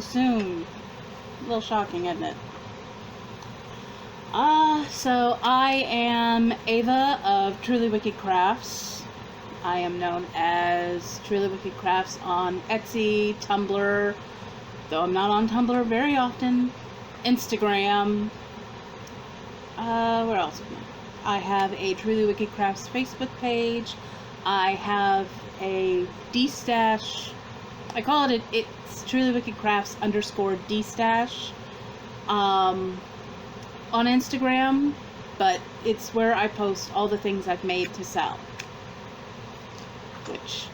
so soon. A little shocking, isn't it? So I am Ava of Trulywicked Crafts. I am known as Trulywicked Crafts on Etsy, Tumblr, though I'm not on Tumblr very often, Instagram. Where else? I have a Trulywicked Crafts Facebook page. I have a D-stash. I call it, it's Trulywicked Crafts _ D-stash on Instagram, but it's where I post all the things I've made to sell. Which,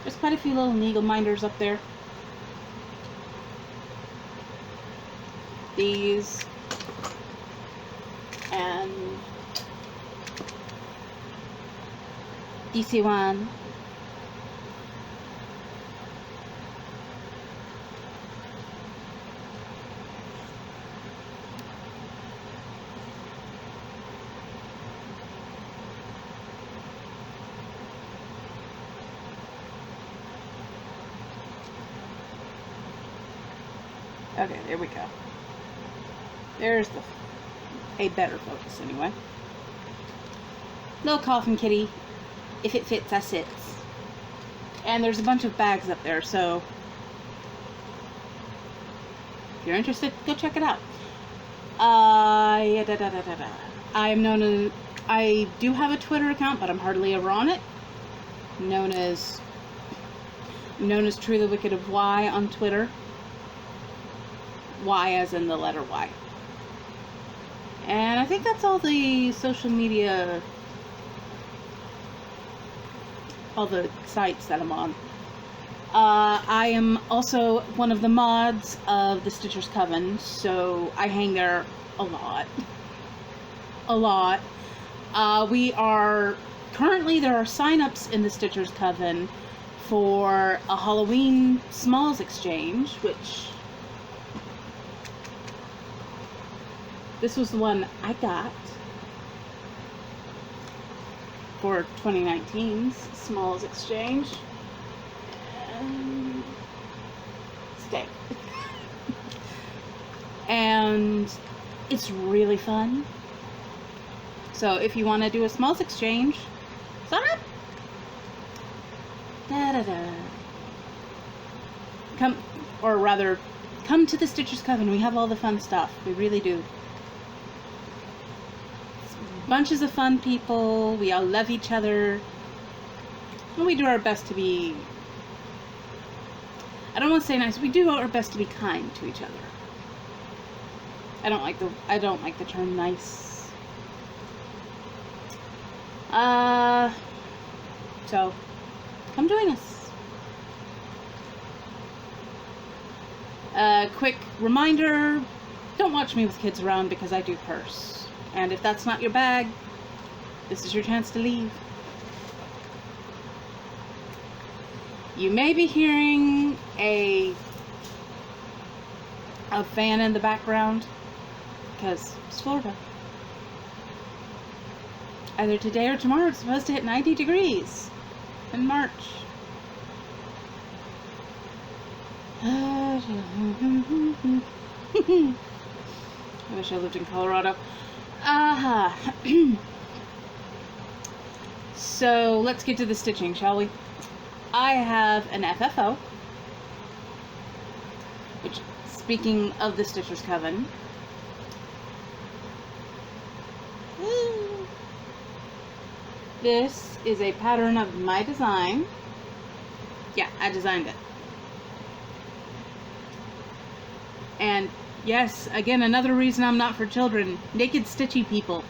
there's quite a few little needle minders up there. These and DC1. Okay, there we go. There's a better focus anyway. Little coffin kitty. If it fits, that sits. And there's a bunch of bags up there, so if you're interested, go check it out. I am known as, I do have a Twitter account, but I'm hardly ever on it. Known as Trulywicked of Y on Twitter. Y as in the letter Y. And I think that's all the social media, all the sites that I'm on. I am also one of the mods of the Stitcher's Coven, so I hang there a lot. A lot. We are, currently there are sign-ups in the Stitcher's Coven for a Halloween Smalls exchange, which this was the one I got for 2019's Smalls exchange. And stay. And it's really fun. So if you want to do a Smalls exchange, sign up. Come, or rather, come to the Stitcher's Coven. We have all the fun stuff. We really do. Bunches of fun people, we all love each other, and we do our best to be, I don't want to say nice, we do our best to be kind to each other. I don't like the term nice. So, come join us. Quick reminder, don't watch me with kids around because I do curse. And if that's not your bag, this is your chance to leave. You may be hearing a fan in the background because it's Florida. Either today or tomorrow it's supposed to hit 90 degrees in March. I wish I lived in Colorado. So let's get to the stitching, shall we? I have an FFO, which, speaking of the Stitcher's Coven, this is a pattern of my design. Yeah, I designed it. And yes, again, another reason I'm not for children. Naked stitchy people.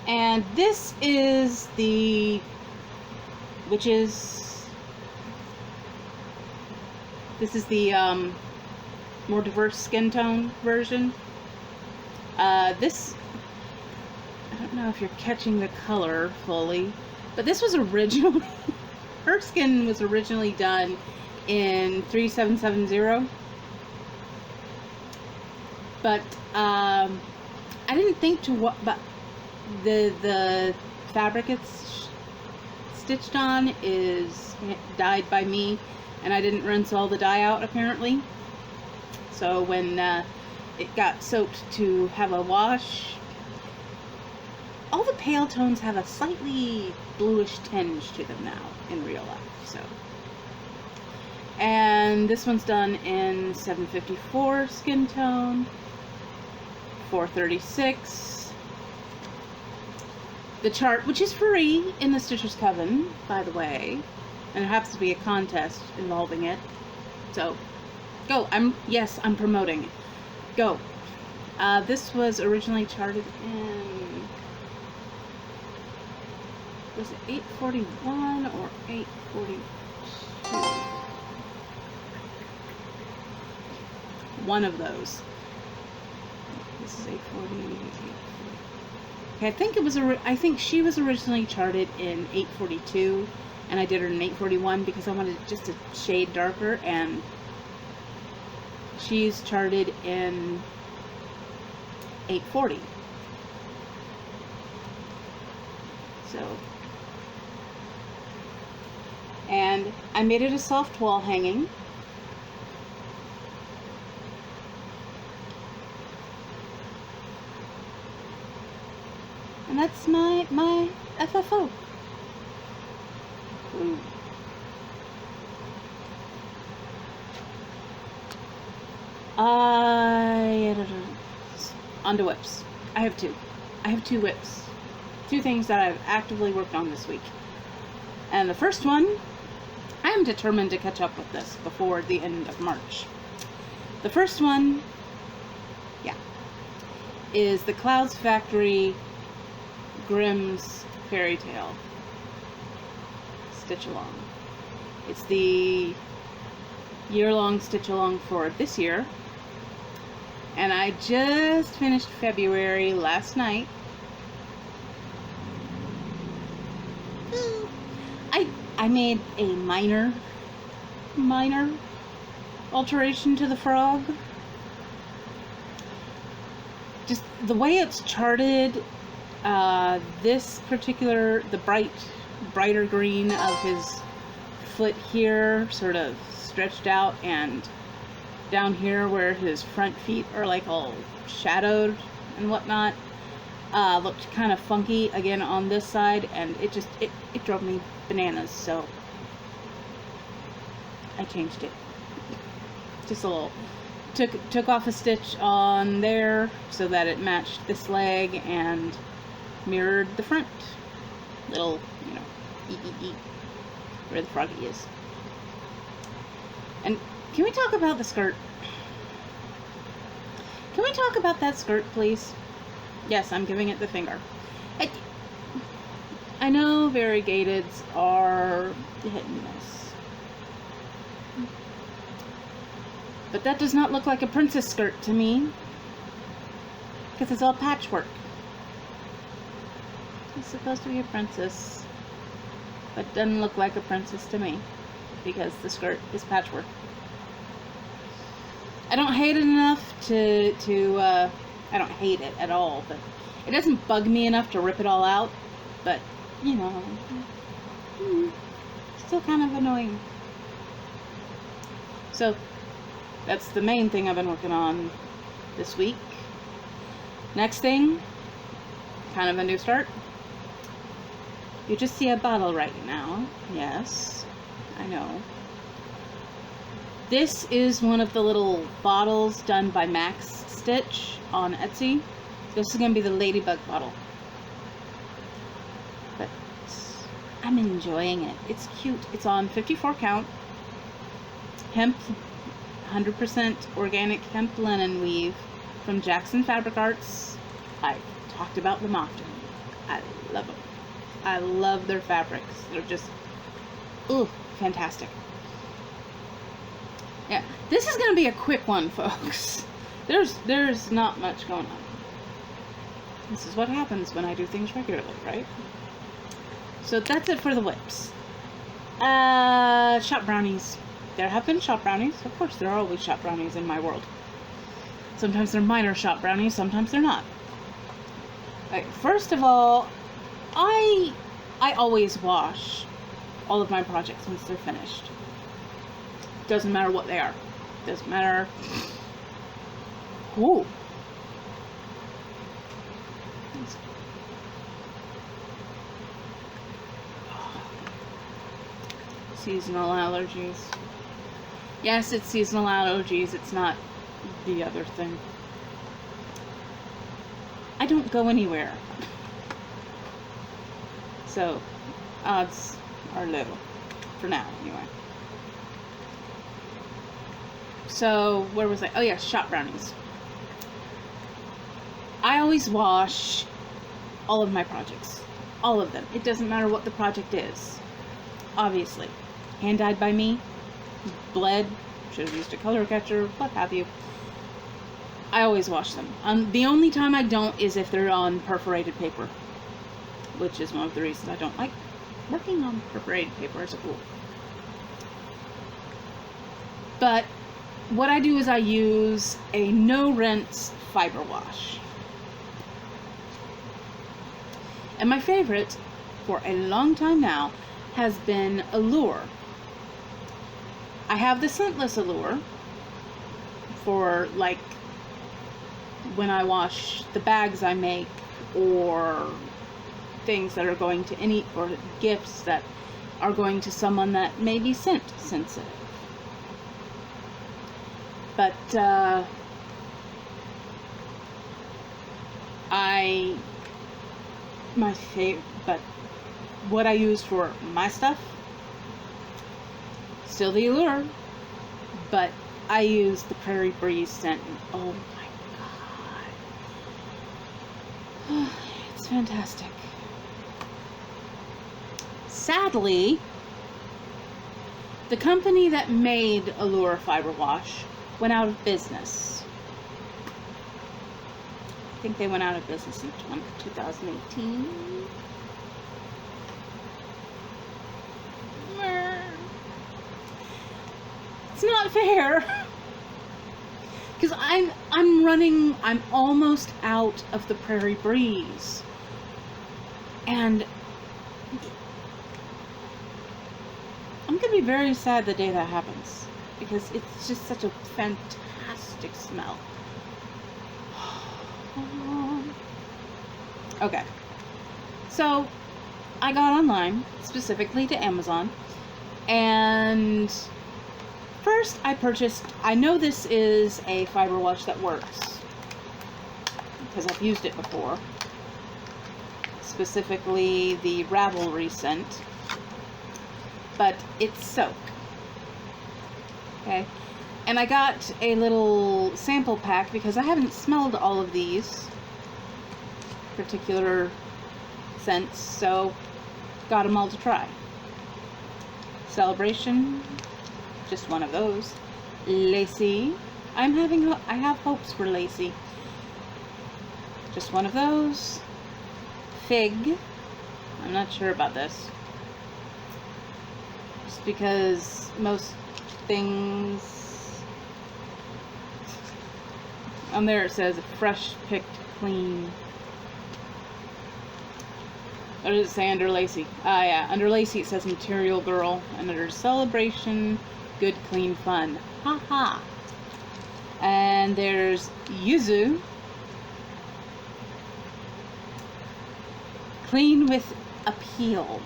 And this is the more diverse skin tone version. This, I don't know if you're catching the color fully, but this was originally, her skin was originally done in 3770, but I didn't think to what, but the fabric it's stitched on is dyed by me, and I didn't rinse all the dye out apparently. So when it got soaked to have a wash, all the pale tones have a slightly bluish tinge to them now in real life. So, and this one's done in 754 skin tone, 436. The chart, which is free in the Stitcher's Coven, by the way, and it happens to be a contest involving it. So, go. I'm promoting it. Go. This was originally charted in, was it 841 or 842? One of those. This is 840. Okay, I think she was originally charted in 842, and I did her in 841 because I wanted just a shade darker, and she's charted in 840. So, and I made it a soft wall hanging. And that's my FFO. Ooh. Onto whips. I have two. I have two whips. Two things that I've actively worked on this week. And the first one, I am determined to catch up with this before the end of March. The first one, is the Clouds Factory Grimm's Fairy Tale Stitch Along. It's the year-long Stitch Along for this year, and I just finished February last night. I made a minor alteration to the frog. Just the way it's charted, this particular, the brighter green of his foot here sort of stretched out, and down here where his front feet are like all shadowed and whatnot, looked kind of funky again on this side, and it drove me bananas, so I changed it. Just a little. Took off a stitch on there so that it matched this leg and mirrored the front. Little, where the froggy is. And can we talk about the skirt? Can we talk about that skirt, please? Yes, I'm giving it the finger. I know variegateds are hit and miss. But that does not look like a princess skirt to me, because it's all patchwork. It's supposed to be a princess, but doesn't look like a princess to me, because the skirt is patchwork. I don't hate it enough I don't hate it at all, but it doesn't bug me enough to rip it all out, but, still kind of annoying. So, that's the main thing I've been working on this week. Next thing, kind of a new start. You just see a bottle right now. Yes, I know. This is one of the little bottles done by Max Stitch on Etsy. This is going to be the Ladybug bottle. But I'm enjoying it. It's cute. It's on 54 count. Hemp. 100% organic hemp linen weave from Jackson Fabric Arts. I've talked about them often. I love them. I love their fabrics. They're just, fantastic. Yeah, this is going to be a quick one, folks. There's not much going on. This is what happens when I do things regularly, right? So that's it for the whips. Shop brownies. There have been shop brownies. Of course, there are always shop brownies in my world. Sometimes they're minor shop brownies, sometimes they're not. Right, first of all, I always wash all of my projects once they're finished. Doesn't matter what they are. Doesn't matter. Ooh. Seasonal allergies. Yes, it's seasonal allergies. It's not the other thing. I don't go anywhere. So, odds are low. For now, anyway. So, where was I? Oh yeah, shop brownies. I always wash all of my projects. All of them. It doesn't matter what the project is. Obviously. Hand dyed by me. Bled. Should have used a color catcher. What have you. I always wash them. The only time I don't is if they're on perforated paper. Which is one of the reasons I don't like working on perforated paper as a rule. But what I do is I use a no-rinse fiber wash. And my favorite, for a long time now, has been Allure. I have the scentless Allure for, like, when I wash the bags I make, or things that are going to any, or gifts that are going to someone that may be scent sensitive. But, but what I use for my stuff, still the Allure, but I use the Prairie Breeze scent, and oh my god, it's fantastic. Sadly, the company that made Allure Fiber Wash went out of business. I think they went out of business in 2018. It's not fair. Because I'm almost out of the Prairie Breeze. And I'm going to be very sad the day that happens. Because it's just such a fantastic smell. Okay. So, I got online, specifically to Amazon, and first I know this is a fiber wash that works, because I've used it before, specifically the Ravelry scent, but it's soap. Okay, and I got a little sample pack because I haven't smelled all of these particular scents, so got them all to try. Celebration, just one of those. Lacy, I have hopes for Lacy. Just one of those. Fig, I'm not sure about this, just because most things on there it says fresh picked clean. What does it say under Lacy? Yeah, under Lacy it says Material Girl, and under Celebration, Good Clean Fun. Haha. And there's Yuzu, Clean with Appeal.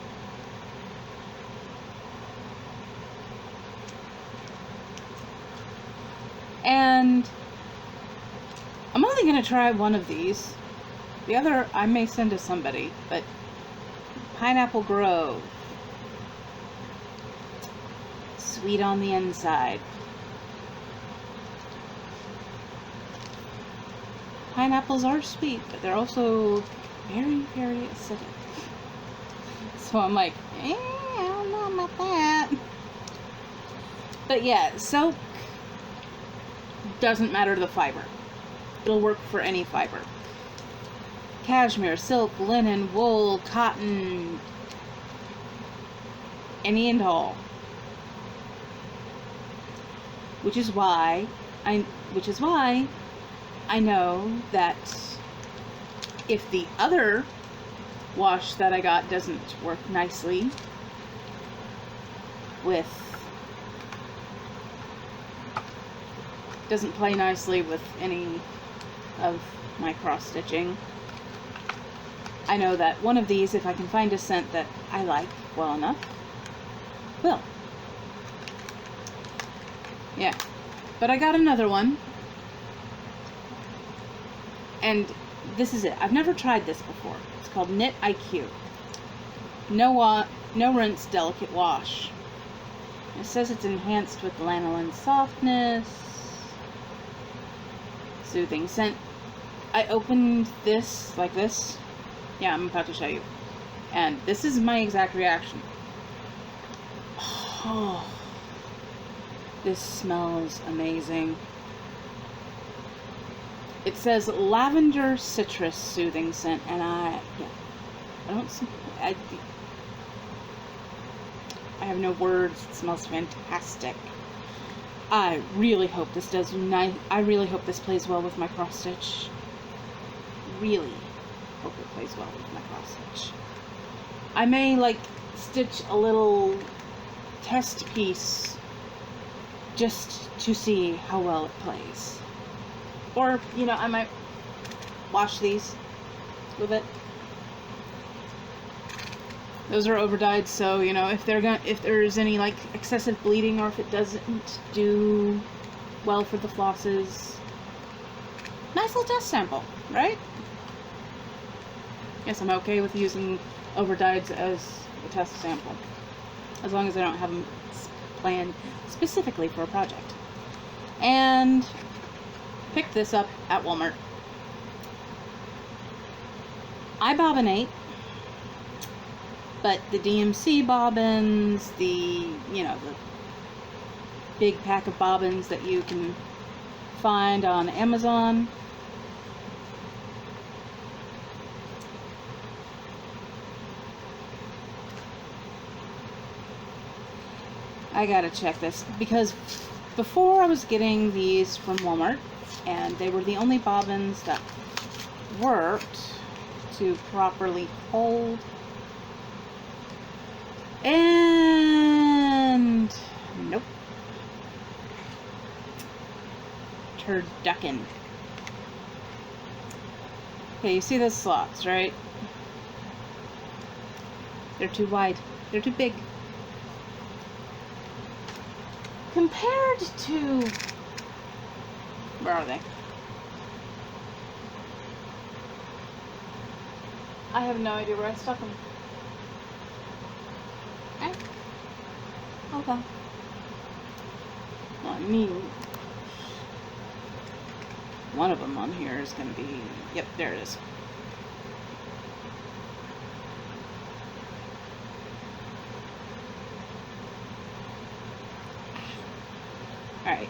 And I'm only going to try one of these. The other I may send to somebody, but Pineapple Grove. Sweet on the inside. Pineapples are sweet, but they're also very, very acidic. So I'm like, I don't know about that. But yeah, soap doesn't matter the fiber. It'll work for any fiber. Cashmere, silk, linen, wool, cotton, any and all. Which is why I know that if the other wash that I got doesn't work nicely with, doesn't play nicely with any of my cross stitching. I know that one of these, if I can find a scent that I like well enough, will. Yeah. But I got another one. And this is it. I've never tried this before. It's called Knit IQ. No rinse, delicate wash. It says it's enhanced with lanolin softness, soothing scent. I opened this like this. Yeah, I'm about to show you. And this is my exact reaction. Oh, this smells amazing. It says lavender citrus soothing scent, and I have no words. It smells fantastic. I really hope this does nice. I really hope this plays well with my cross stitch. Really hope it plays well with my cross stitch. I may like stitch a little test piece just to see how well it plays. Or, you know, I might wash these with it. Those are over dyed, so, you know, if there's any like excessive bleeding, or if it doesn't do well for the flosses, nice little test sample, right? Yes, I'm okay with using over dyeds as a test sample, as long as I don't have them planned specifically for a project. And picked this up at Walmart. I bobbinate, but the DMC bobbins, the big pack of bobbins that you can find on Amazon, I gotta check this, because before I was getting these from Walmart, and they were the only bobbins that worked to properly hold. And nope. Turducken. Okay, you see those slots, right? They're too wide. They're too big. Compared to... Where are they? I have no idea where I stuck them. Okay. Okay. Well, I mean, one of them on here is going to be... Yep, there it is. Alright.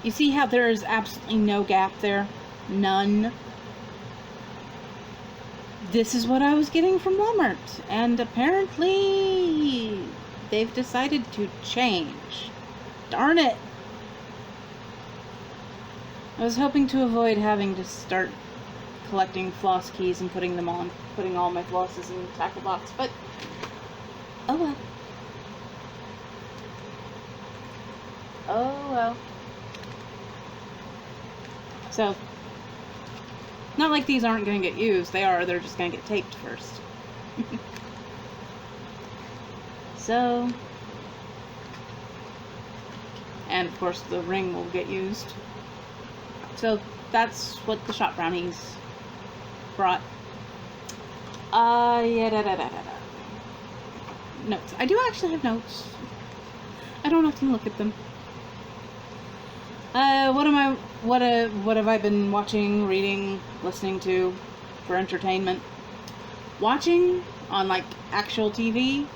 You see how there is absolutely no gap there? None. This is what I was getting from Walmart, and apparently they've decided to change. Darn it! I was hoping to avoid having to start collecting floss keys and putting all my flosses in the tackle box, but oh well. Oh well. So, not like these aren't going to get used. They are. They're just going to get taped first. So, and of course the ring will get used. So that's what the shop brownies brought. Notes. I do actually have notes. I don't often look at them. What have I been watching, reading, listening to for entertainment? Watching on like actual TV.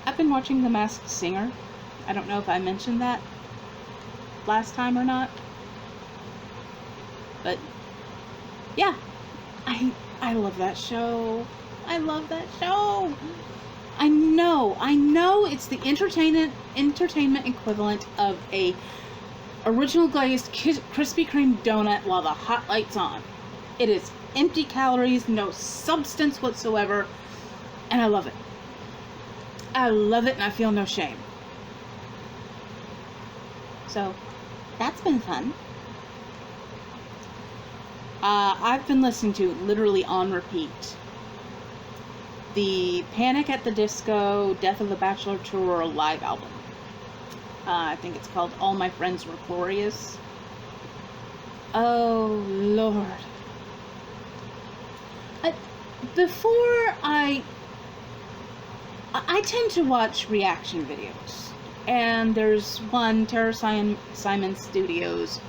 I've been watching The Masked Singer. I don't know if I mentioned that last time or not. But yeah, I love that show. I love that show. I know it's the entertainment equivalent of a original glazed Krispy Kreme donut while the hot light's on. It is empty calories, no substance whatsoever, and I love it. I love it, and I feel no shame. So, that's been fun. I've been listening to, literally on repeat, the Panic at the Disco Death of the Bachelor Tour live album. I think it's called All My Friends Were Glorious. Oh, Lord. Before I tend to watch reaction videos. And there's one, Tara Simon Studios,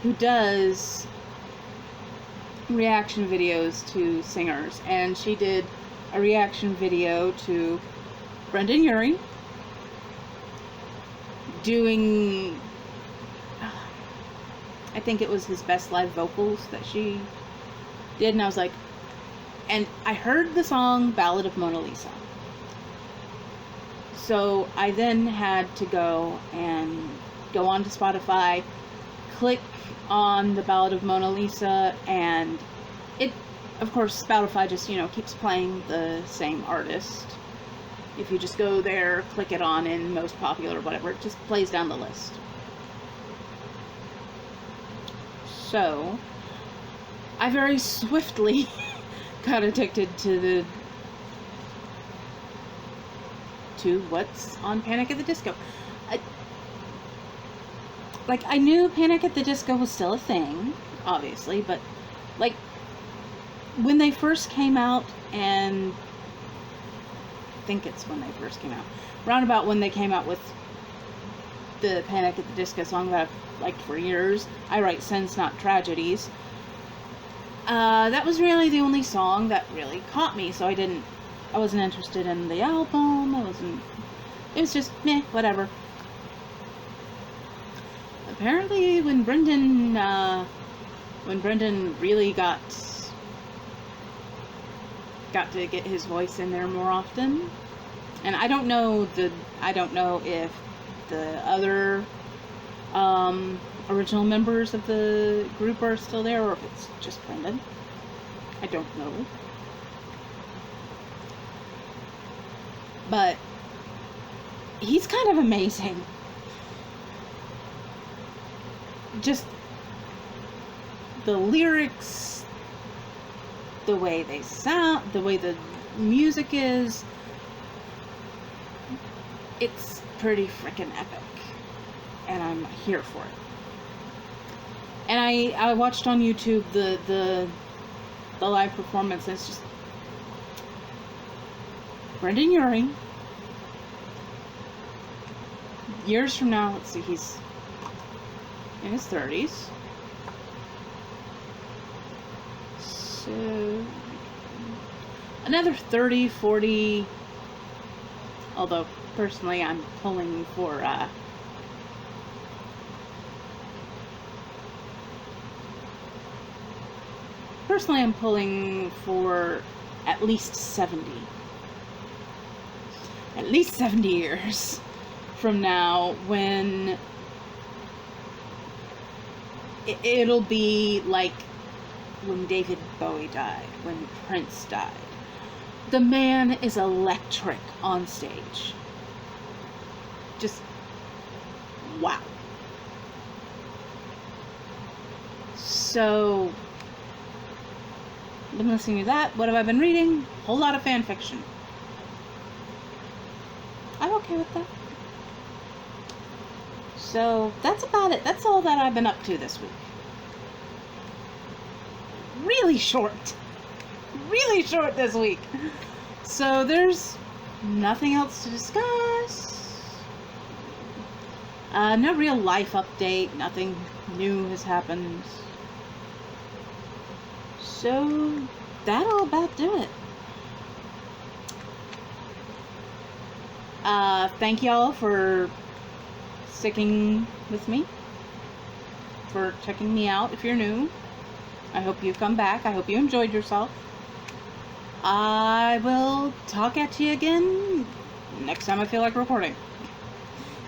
who does reaction videos to singers. And she did a reaction video to Brendan Urie doing, I think it was his best live vocals that she did, and I was like, and I heard the song Ballad of Mona Lisa. So I then had to go onto Spotify, click on the Ballad of Mona Lisa, and it, of course, Spotify just, keeps playing the same artist. If you just go there, click it on in most popular or whatever, it just plays down the list. So, I very swiftly got addicted to what's on Panic at the Disco. I knew Panic at the Disco was still a thing, obviously, but, when they first came out, and I think it's when they first came out, round about when they came out with the Panic at the Disco song that I've liked for years, I Write Sins Not Tragedies, that was really the only song that really caught me, so I wasn't interested in the album, it was just, meh, whatever. Apparently, when Brendan really got to get his voice in there more often, and I don't know if the other original members of the group are still there, or if it's just Brendan. I don't know. But he's kind of amazing. Just the lyrics, the way they sound, the way the music is, it's pretty freaking epic. And I'm here for it. And I watched on YouTube the live performance, and it's just Brendan Urie. Years from now, let's see, he's in his 30s. So, another 30, 40, although personally I'm pulling for, at least 70. At least 70 years from now, when it'll be like when David Bowie died, when Prince died. The man is electric on stage. Just, wow. So, I've been listening to that. What have I been reading? A whole lot of fan fiction. I'm okay with that. So, that's about it. That's all that I've been up to this week. Really short this week. So, there's nothing else to discuss. No real life update. Nothing new has happened. So, that'll about do it. Thank y'all for sticking with me, for checking me out if you're new. I hope you come back. I hope you enjoyed yourself. I will talk at you again next time I feel like recording.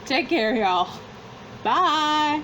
Take care, y'all. Bye!